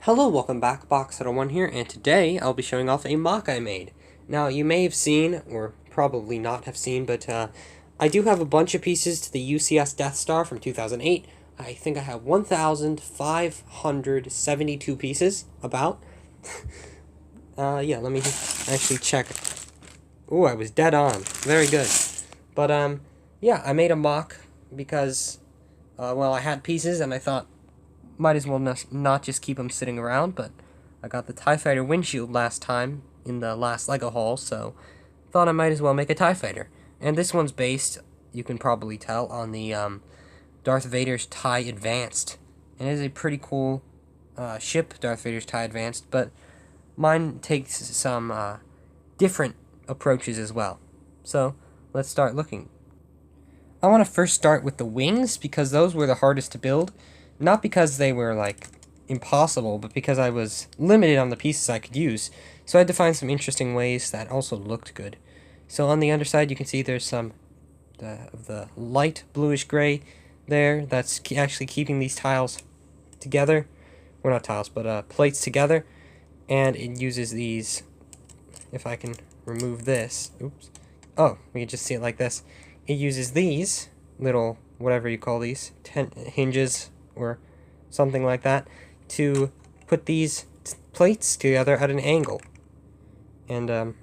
Hello, welcome back, Box1 here, and today I'll be showing off a mock I made. Now, you may have seen, or probably not have seen, but I do have a bunch of pieces to the UCS Death Star from 2008. I think I have 1,572 pieces, about. Yeah, let me actually check. Ooh, I was dead on. Very good. But, yeah, I made a mock because, well, I had pieces, and I thought, might as well not just keep them sitting around, but I got the TIE Fighter windshield last time in the last LEGO haul, so thought I might as well make a TIE Fighter. And this one's based, you can probably tell, on the Darth Vader's TIE Advanced. And it is a pretty cool ship, Darth Vader's TIE Advanced, but mine takes some different approaches as well. So let's start looking. I want to first start with the wings, because those were the hardest to build. Not because they were, like, impossible, but because I was limited on the pieces I could use. So I had to find some interesting ways that also looked good. So on the underside, you can see there's some of the light bluish gray there. That's actually keeping these tiles together. Well, not tiles, but plates together. And it uses these, if I can remove this. Oops. Oh, we can just see it like this. It uses these little, whatever you call these, hinges or something like that, to put these plates together at an angle. And,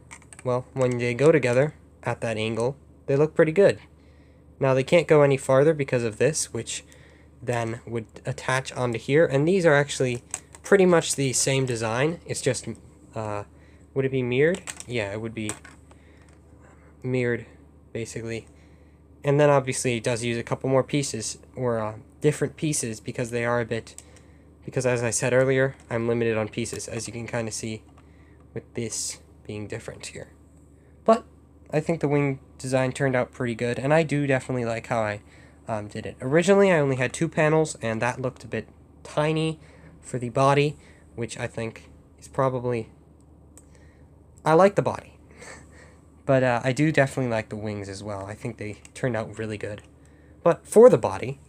well, when they go together at that angle, they look pretty good. Now, they can't go any farther because of this, which then would attach onto here. And these are actually pretty much the same design. It's just, would it be mirrored? Yeah, it would be mirrored, basically. And then obviously it does use a couple more pieces, or different pieces, because they are a bit, because as I said earlier, I'm limited on pieces, as you can kind of see with this being different here. But I think the wing design turned out pretty good, and I do definitely like how I did it. Originally I only had 2 panels, and that looked a bit tiny for the body, which I think is probably, I like the body. But I do definitely like the wings as well. I think they turned out really good. But for the body,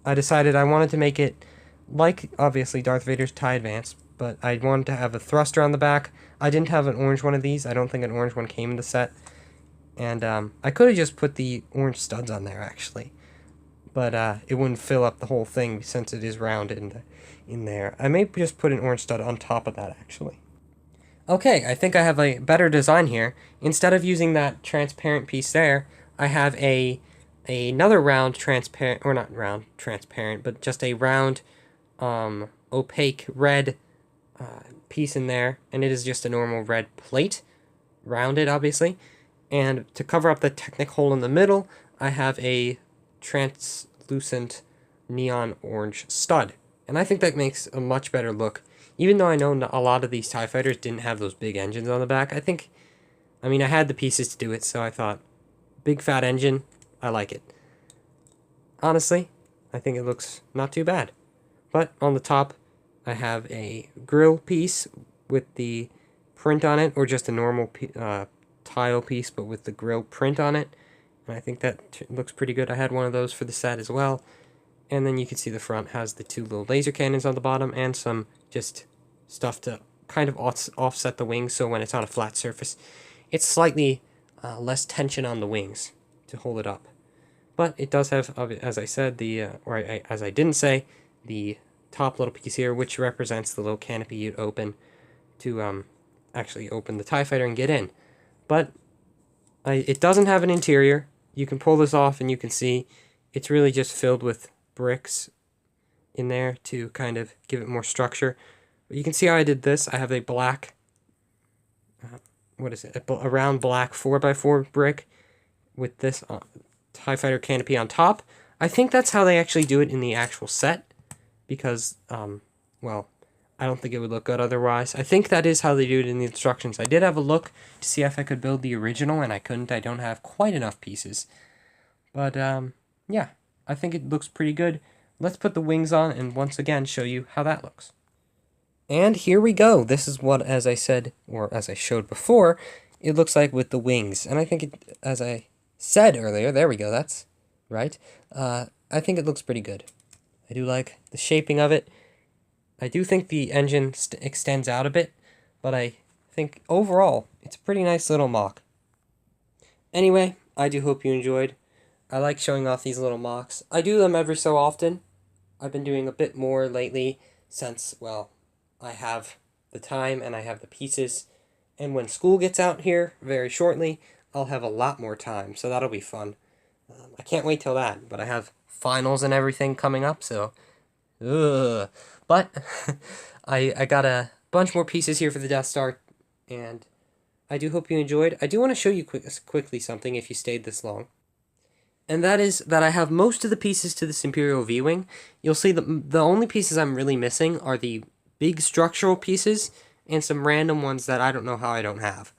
I decided I wanted to make it like, obviously, Darth Vader's TIE Advance, but I wanted to have a thruster on the back. I didn't have an orange one of these. I don't think an orange one came in the set. And I could have just put the orange studs on there, actually. But it wouldn't fill up the whole thing since it is rounded in there. I may just put an orange stud on top of that, actually. Okay, I think I have a better design here. Instead of using that transparent piece there, I have another round transparent, or not round transparent, but just a round opaque red piece in there, and it is just a normal red plate, rounded obviously. And to cover up the Technic hole in the middle, I have a translucent neon orange stud. And I think that makes a much better look. Even though I know a lot of these TIE Fighters didn't have those big engines on the back, I mean, I had the pieces to do it, so I thought, big fat engine, I like it. Honestly, I think it looks not too bad. But on the top, I have a grill piece with the print on it, or just a normal tile piece, but with the grill print on it. And I think that looks pretty good. I had one of those for the set as well. And then you can see the front has the 2 little laser cannons on the bottom, and some just stuff to kind of offset the wings, so when it's on a flat surface, it's slightly less tension on the wings to hold it up. But it does have, as I said, as I didn't say, the top little piece here, which represents the little canopy you'd open to actually open the TIE Fighter and get in. But it doesn't have an interior. You can pull this off and you can see it's really just filled with bricks in there to kind of give it more structure. But you can see how I did this. I have a black, a round black 4x4 brick with this TIE Fighter canopy on top. I think that's how they actually do it in the actual set, because, well, I don't think it would look good otherwise. I think that is how they do it in the instructions. I did have a look to see if I could build the original, and I couldn't. I don't have quite enough pieces. But, yeah, I think it looks pretty good. Let's put the wings on and once again show you how that looks. And here we go. This is what, as I said, or as I showed before, it looks like with the wings. And I think it, as I said earlier, there we go, that's right. I think it looks pretty good. I do like the shaping of it. I do think the engine extends out a bit, but I think overall it's a pretty nice little MOC. Anyway, I do hope you enjoyed. I like showing off these little MOCs. I do them every so often. I've been doing a bit more lately since, well, I have the time and I have the pieces. And when school gets out here very shortly, I'll have a lot more time, so that'll be fun. I can't wait till that, but I have finals and everything coming up, so... Ugh. But I got a bunch more pieces here for the Death Star, and I do hope you enjoyed. I do want to show you quickly something if you stayed this long. And that is that I have most of the pieces to this Imperial V-Wing. You'll see that the only pieces I'm really missing are the big structural pieces and some random ones that I don't know how I don't have.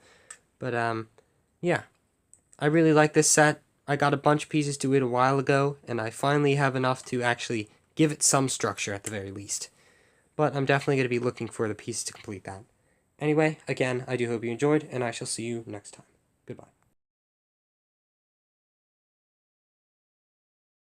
But, yeah. I really like this set. I got a bunch of pieces to it a while ago, and I finally have enough to actually give it some structure at the very least. But I'm definitely going to be looking for the pieces to complete that. Anyway, again, I do hope you enjoyed, and I shall see you next time. Goodbye.